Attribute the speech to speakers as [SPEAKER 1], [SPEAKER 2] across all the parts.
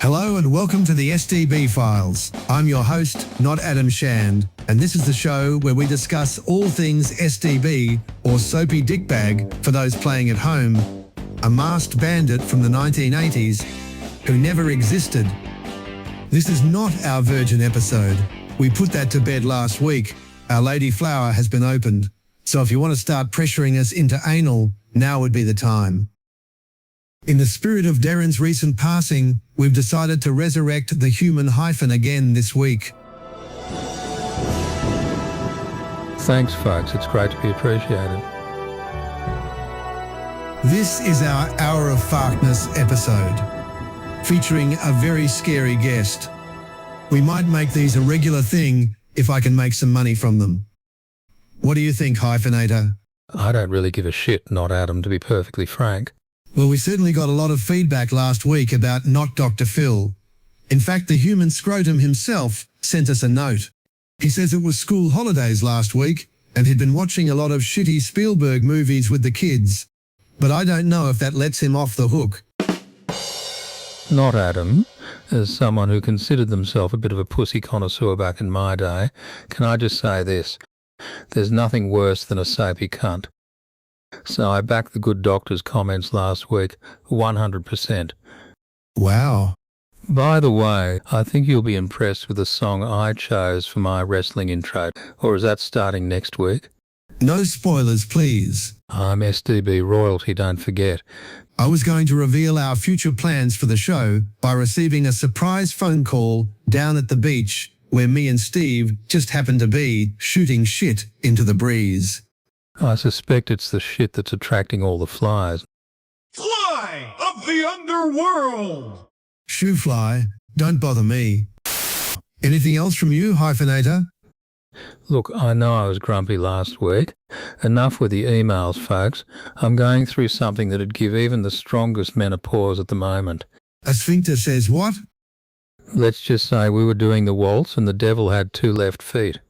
[SPEAKER 1] Hello and welcome to the SDB Files. I'm your host, not Adam Shand, and this is the show where we discuss all things SDB, or Soapy Dick Bag for those playing at home, a masked bandit from the 1980s who never existed. This is not our Virgin episode. We put that to bed last week. Our Lady Flower has been opened, so if you want to start pressuring us into anal, now would be the time. In the spirit of Darren's recent passing, we've decided to resurrect the human hyphen again this week.
[SPEAKER 2] Thanks, folks. It's great to be appreciated.
[SPEAKER 1] This is our Hour of Farkness episode, featuring a very scary guest. We might make these a regular thing if I can make some money from them. What do you think, Hyphenator?
[SPEAKER 2] I don't really give a shit, not Adam, to be perfectly frank.
[SPEAKER 1] Well, we certainly got a lot of feedback last week about not Dr. Phil. In fact, the human scrotum himself sent us a note. He says it was school holidays last week and he'd been watching a lot of shitty Spielberg movies with the kids. But I don't know if that lets him off the hook.
[SPEAKER 2] Not Adam. As someone who considered themselves a bit of a pussy connoisseur back in my day, can I just say this? There's nothing worse than a soapy cunt. So I backed the good doctor's comments last week, 100%.
[SPEAKER 1] Wow.
[SPEAKER 2] By the way, I think you'll be impressed with the song I chose for my wrestling intro. Or is that starting next week?
[SPEAKER 1] No spoilers, please.
[SPEAKER 2] I'm SDB royalty, don't forget.
[SPEAKER 1] I was going to reveal our future plans for the show by receiving a surprise phone call down at the beach where me and Steve just happened to be shooting shit into the breeze.
[SPEAKER 2] I suspect it's the shit that's attracting all the flies.
[SPEAKER 3] Fly of the underworld!
[SPEAKER 1] Shoo fly, don't bother me. Anything else from you, Hyphenator?
[SPEAKER 2] Look, I know I was grumpy last week. Enough with the emails, folks. I'm going through something that'd give even the strongest men a pause at the moment.
[SPEAKER 1] A sphincter says what?
[SPEAKER 2] Let's just say we were doing the waltz and the devil had 2 left feet.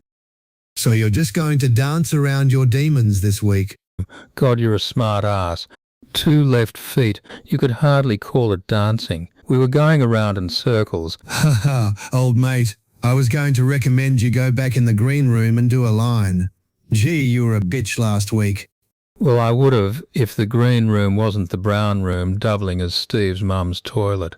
[SPEAKER 1] So you're just going to dance around your demons this week?
[SPEAKER 2] God, you're a smart ass. 2 left feet. You could hardly call it dancing. We were going around in circles.
[SPEAKER 1] Ha ha, old mate. I was going to recommend you go back in the green room and do a line. Gee, you were a bitch last week.
[SPEAKER 2] Well, I would have if the green room wasn't the brown room, doubling as Steve's mum's toilet.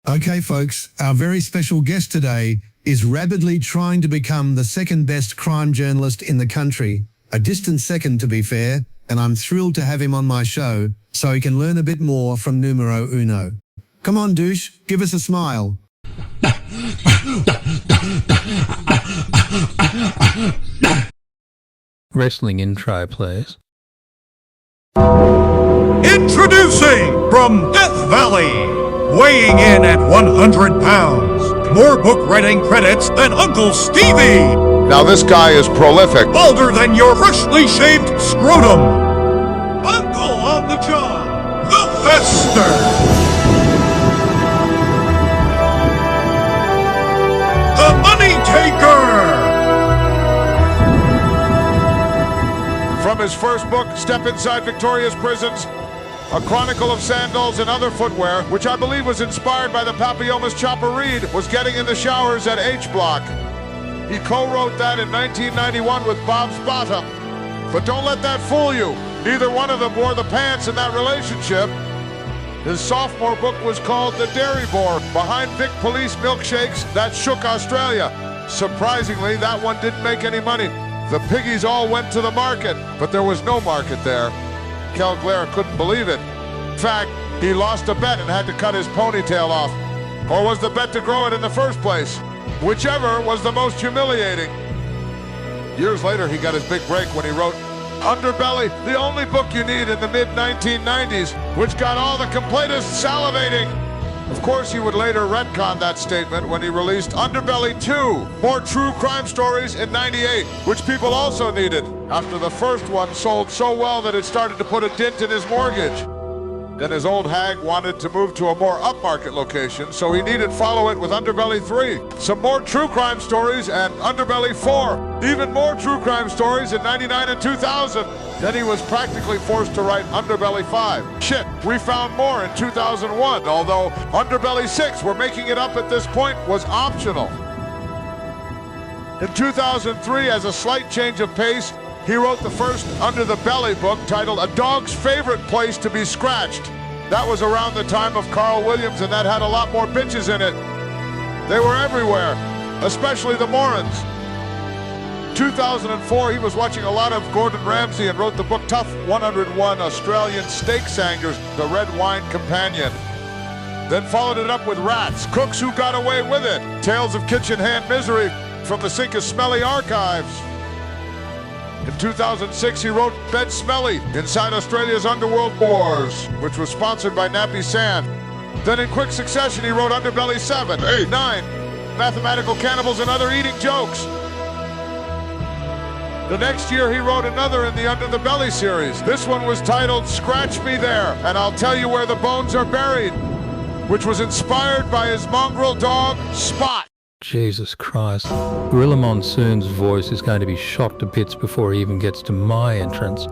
[SPEAKER 1] Okay, folks, our very special guest today is rapidly trying to become the second best crime journalist in the country. A distant second, to be fair, and I'm thrilled to have him on my show so he can learn a bit more from numero uno. Come on, douche, give us a smile.
[SPEAKER 2] Wrestling intro, please.
[SPEAKER 3] Introducing from Death Valley, weighing in at 100 pounds, more book writing credits than Uncle Stevie.
[SPEAKER 4] Now this guy is prolific.
[SPEAKER 3] Balder than your freshly shaved scrotum. Uncle on the job, the Fester. The Money Taker.
[SPEAKER 4] From his first book, Step Inside Victoria's Prisons, a chronicle of sandals and other footwear, which I believe was inspired by the Papillomas Chopper Reed was getting in the showers at H Block. He co-wrote that in 1991 with Bob's Bottom. But don't let that fool you. Neither one of them wore the pants in that relationship. His sophomore book was called The Dairy Boar, Behind Vic Police Milkshakes That Shook Australia. Surprisingly, that one didn't make any money. The piggies all went to the market, but there was no market there. Kel Glare couldn't believe it. In fact, he lost a bet and had to cut his ponytail off. Or was the bet to grow it in the first place? Whichever was the most humiliating. Years later, he got his big break when he wrote Underbelly, the only book you need in the mid-1990s, which got all the complainants salivating. Of course, he would later retcon that statement when he released Underbelly 2, More True Crime Stories in '98, which people also needed, after the first one sold so well that it started to put a dent in his mortgage. Then his old hag wanted to move to a more upmarket location, so he needed follow it with Underbelly 3. Some more true crime stories and Underbelly 4. Even more true crime stories in 99 and 2000. Then he was practically forced to write Underbelly 5. Shit, we found more in 2001, although Underbelly 6, we're making it up at this point, was optional. In 2003, as a slight change of pace, he wrote the first Under the Belly book titled A Dog's Favorite Place to Be Scratched. That was around the time of Carl Williams, and that had a lot more bitches in it. They were everywhere, especially the Morons. 2004, he was watching a lot of Gordon Ramsay and wrote the book Tough 101 Australian Steak Sangers, The Red Wine Companion. Then followed it up with Rats, Cooks Who Got Away With It, Tales of Kitchen Hand Misery from the Sink is Smelly archives. In 2006, he wrote Bed Smelly, Inside Australia's Underworld Wars, which was sponsored by Nappy Sand. Then in quick succession, he wrote Underbelly 7, 8, 9, Mathematical Cannibals and Other Eating Jokes. The next year, he wrote another in the Under the Belly series. This one was titled Scratch Me There, and I'll Tell You Where the Bones Are Buried, which was inspired by his mongrel dog, Spot.
[SPEAKER 2] Jesus Christ. Gorilla Monsoon's voice is going to be shot to bits before he even gets to my entrance.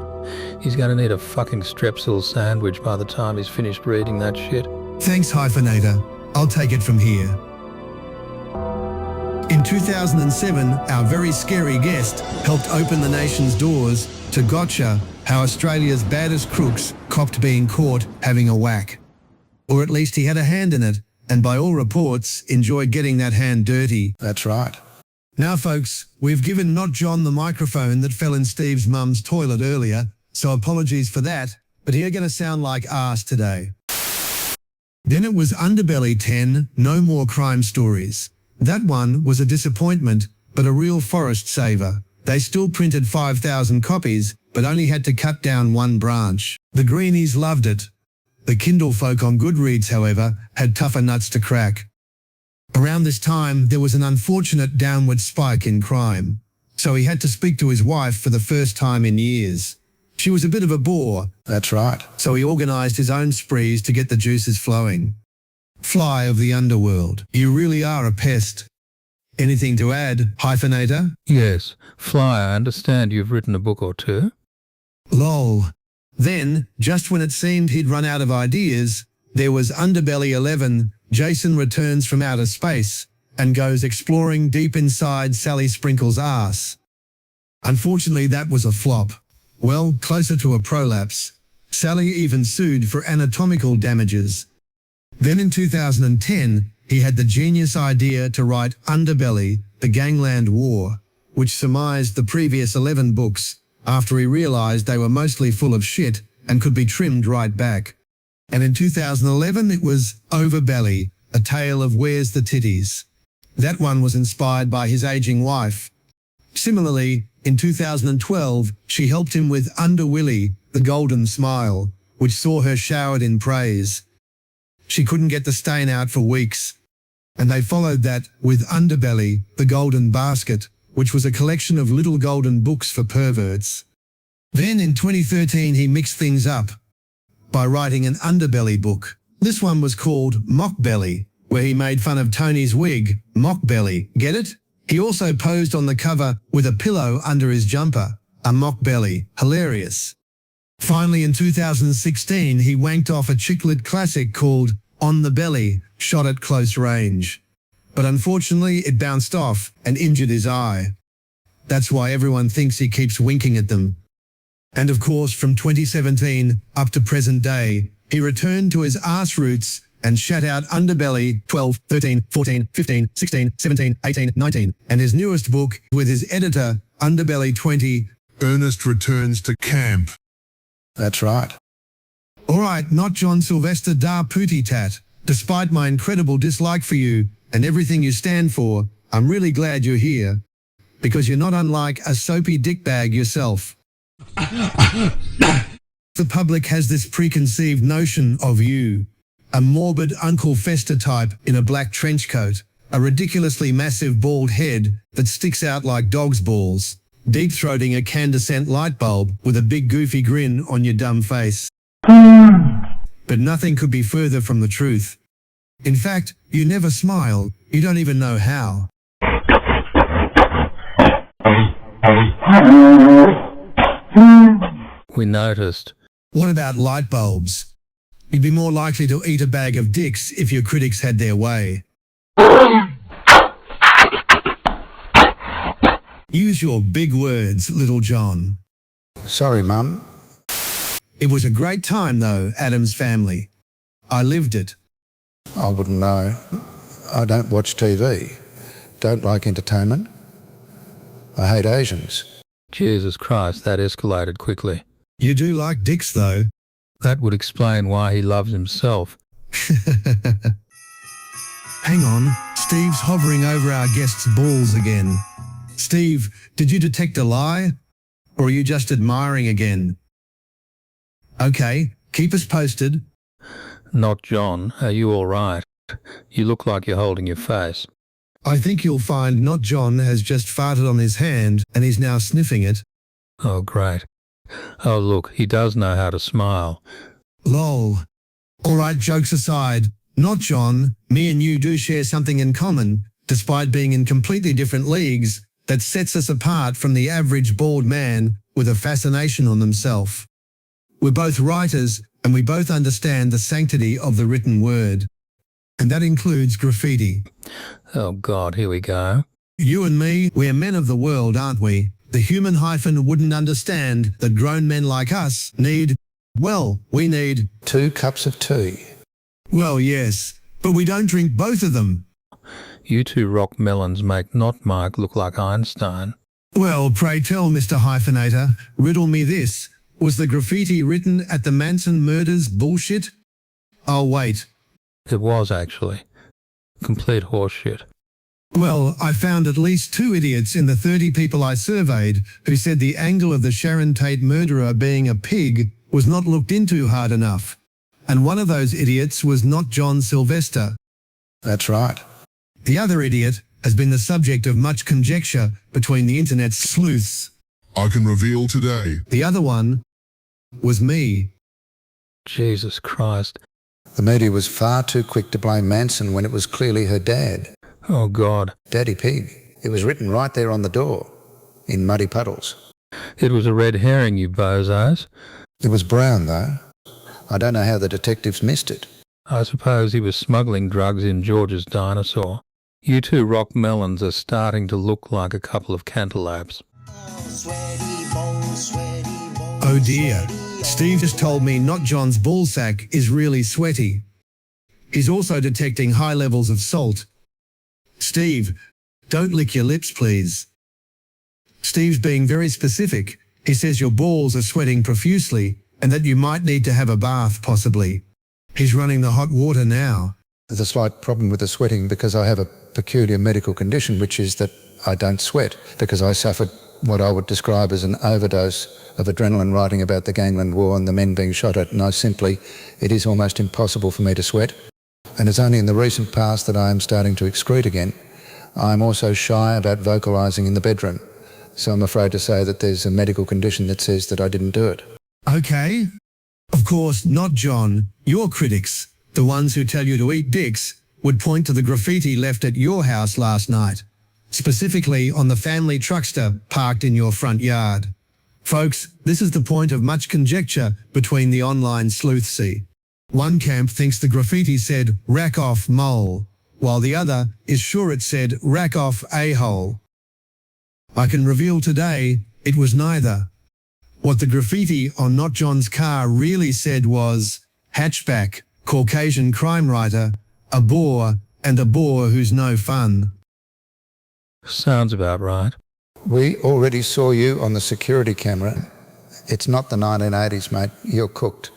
[SPEAKER 2] He's going to need a fucking Strepsil sandwich by the time he's finished reading that shit.
[SPEAKER 1] Thanks, Hyphenator. I'll take it from here. In 2007, our very scary guest helped open the nation's doors to Gotcha, how Australia's baddest crooks copped being caught having a whack. Or at least he had a hand in it, and by all reports, enjoyed getting that hand dirty. That's right. Now, folks, we've given Not John the microphone that fell in Steve's mum's toilet earlier, so apologies for that, but you're going to sound like arse today. Then it was Underbelly 10, No More Crime Stories. That one was a disappointment, but a real forest saver. They still printed 5,000 copies, but only had to cut down one branch. The greenies loved it. The Kindle folk on Goodreads, however, had tougher nuts to crack. Around this time, there was an unfortunate downward spike in crime, so he had to speak to his wife for the first time in years. She was a bit of a bore. That's right. So he organised his own sprees to get the juices flowing. Fly of the underworld, you really are a pest. Anything to add, Hyphenator?
[SPEAKER 2] Yes. Fly, I understand you've written a book or two.
[SPEAKER 1] Lol. Then, just when it seemed he'd run out of ideas, there was Underbelly 11, Jason returns from outer space and goes exploring deep inside Sally Sprinkle's ass. Unfortunately, that was a flop. Well, closer to a prolapse. Sally even sued for anatomical damages. Then in 2010, he had the genius idea to write Underbelly, The Gangland War, which surmised the previous 11 books after he realised they were mostly full of shit and could be trimmed right back. And in 2011 it was Overbelly, A Tale of Where's the Titties. That one was inspired by his ageing wife. Similarly, in 2012, she helped him with Underwilly, The Golden Smile, which saw her showered in praise. She couldn't get the stain out for weeks. And they followed that with Underbelly, The Golden Basket, which was a collection of little golden books for perverts. Then in 2013 he mixed things up by writing an Underbelly book. This one was called Mockbelly, where he made fun of Tony's wig, Mockbelly, get it? He also posed on the cover with a pillow under his jumper, a mockbelly, hilarious. Finally in 2016 he wanked off a chick-lit classic called On the Belly, shot at close range. But unfortunately it bounced off and injured his eye. That's why everyone thinks he keeps winking at them. And of course from 2017 up to present day, he returned to his arse roots and shat out Underbelly 12, 13, 14, 15, 16, 17, 18, 19, and his newest book with his editor, Underbelly 20, Ernest Returns to Camp. That's right. Alright, not John Silvester da Pootie Tat. Despite my incredible dislike for you and everything you stand for, I'm really glad you're here, because you're not unlike a soapy dick bag yourself. The public has this preconceived notion of you, a morbid Uncle Fester type in a black trench coat, a ridiculously massive bald head that sticks out like dog's balls, deep-throating a candescent light bulb with a big goofy grin on your dumb face. but nothing could be further from the truth. In fact, you never smile. You don't even know how.
[SPEAKER 2] We noticed.
[SPEAKER 1] What about light bulbs? You'd be more likely to eat a bag of dicks if your critics had their way. Use your big words, little John.
[SPEAKER 5] Sorry, Mum.
[SPEAKER 1] It was a great time, though, Adam's family. I lived it.
[SPEAKER 5] I wouldn't know. I don't watch TV. Don't like entertainment. I hate Asians.
[SPEAKER 2] Jesus Christ, that escalated quickly.
[SPEAKER 1] You do like dicks, though.
[SPEAKER 2] That would explain why he loves himself.
[SPEAKER 1] Hang on, Steve's hovering over our guest's balls again. Steve, did you detect a lie? Or are you just admiring again? Okay, keep us posted.
[SPEAKER 2] Not John. Are you all right? You look like you're holding your face.
[SPEAKER 1] I think you'll find Not John has just farted on his hand and he's now sniffing it.
[SPEAKER 2] Oh, great. Oh, look, he does know how to smile.
[SPEAKER 1] Lol. All right, jokes aside, Not John, me and you do share something in common, despite being in completely different leagues, that sets us apart from the average bald man with a fascination on themselves. We're both writers and we both understand the sanctity of the written word. And that includes graffiti.
[SPEAKER 2] Oh, God, here we go.
[SPEAKER 1] You and me, we're men of the world, aren't we? The human hyphen wouldn't understand that grown men like us need, well, we need...
[SPEAKER 5] 2 cups of tea.
[SPEAKER 1] Well, yes, but we don't drink both of them.
[SPEAKER 2] You two rock melons make not Mike look like Einstein.
[SPEAKER 1] Well, pray tell, Mr. Hyphenator, riddle me this. Was the graffiti written at the Manson murders bullshit? Oh, wait.
[SPEAKER 2] It was, actually. Complete horseshit.
[SPEAKER 1] Well, I found at least 2 idiots in the 30 people I surveyed who said the angle of the Sharon Tate murderer being a pig was not looked into hard enough. And one of those idiots was not John Silvester.
[SPEAKER 5] That's right.
[SPEAKER 1] The other idiot has been the subject of much conjecture between the internet sleuths.
[SPEAKER 6] I can reveal today.
[SPEAKER 1] The other one was me.
[SPEAKER 2] Jesus Christ.
[SPEAKER 5] The media was far too quick to blame Manson when it was clearly her dad.
[SPEAKER 2] Oh, God.
[SPEAKER 5] Daddy Pig. It was written right there on the door, in muddy puddles.
[SPEAKER 2] It was a red herring, you bozos.
[SPEAKER 5] It was brown, though. I don't know how the detectives missed it.
[SPEAKER 2] I suppose he was smuggling drugs in George's dinosaur. You two rock melons are starting to look like a couple of cantaloupes.
[SPEAKER 1] Oh dear. Steve just told me Not John's ballsack is really sweaty. He's also detecting high levels of salt. Steve, don't lick your lips, please. Steve's being very specific. He says your balls are sweating profusely and that you might need to have a bath, possibly. He's running the hot water now.
[SPEAKER 5] There's a slight problem with the sweating because I have a peculiar medical condition, which is that I don't sweat because I suffered what I would describe as an overdose of adrenaline writing about the Gangland War and the men being shot at, and it is almost impossible for me to sweat. And it's only in the recent past that I am starting to excrete again. I'm also shy about vocalising in the bedroom, so I'm afraid to say that there's a medical condition that says that I didn't do it.
[SPEAKER 1] Okay. Of course, Not John, your critics, the ones who tell you to eat dicks, would point to the graffiti left at your house last night, specifically on the family truckster parked in your front yard. Folks, this is the point of much conjecture between the online sleuthsy. One camp thinks the graffiti said, "Rack off, mole," while the other is sure it said, "Rack off, a-hole." I can reveal today it was neither. What the graffiti on Not John's car really said was, "Hatchback, Caucasian crime writer, a bore, and a bore who's no fun."
[SPEAKER 2] Sounds about right.
[SPEAKER 5] We already saw you on the security camera. It's not the 1980s, mate. You're cooked.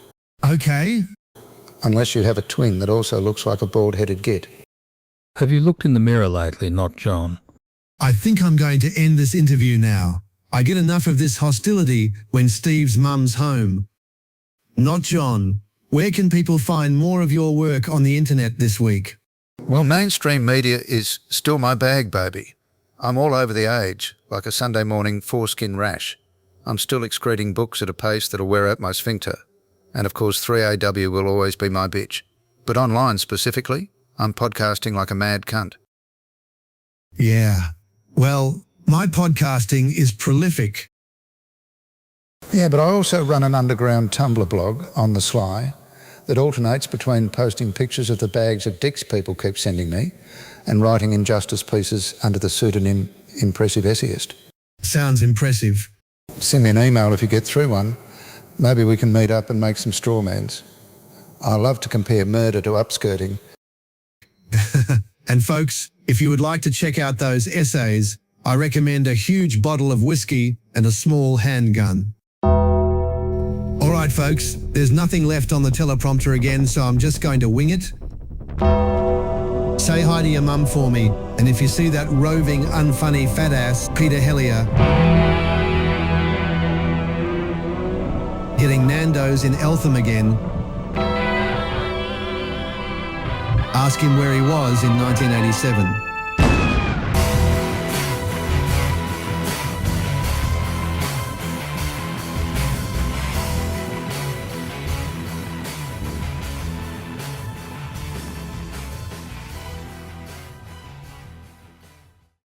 [SPEAKER 1] Okay.
[SPEAKER 5] Unless you have a twin that also looks like a bald-headed git.
[SPEAKER 2] Have you looked in the mirror lately, Not John?
[SPEAKER 1] I think I'm going to end this interview now. I get enough of this hostility when Steve's mum's home. Not John, where can people find more of your work on the internet this week?
[SPEAKER 5] Well, mainstream media is still my bag, baby. I'm all over the age, like a Sunday morning foreskin rash. I'm still excreting books at a pace that'll wear out my sphincter. And of course 3AW will always be my bitch. But online specifically, I'm podcasting like a mad cunt.
[SPEAKER 1] Yeah. Well, my podcasting is prolific.
[SPEAKER 5] Yeah, but I also run an underground Tumblr blog on the sly that alternates between posting pictures of the bags of dicks people keep sending me and writing injustice pieces under the pseudonym Impressive Essayist.
[SPEAKER 1] Sounds impressive.
[SPEAKER 5] Send me an email if you get through one. Maybe we can meet up and make some strawmans. I love to compare murder to upskirting.
[SPEAKER 1] And folks, if you would like to check out those essays, I recommend a huge bottle of whiskey and a small handgun. All right, folks, there's nothing left on the teleprompter again, so I'm just going to wing it. Say hi to your mum for me, and if you see that roving, unfunny fat ass Peter Hellier getting Nando's in Eltham again, ask him where he was in 1987.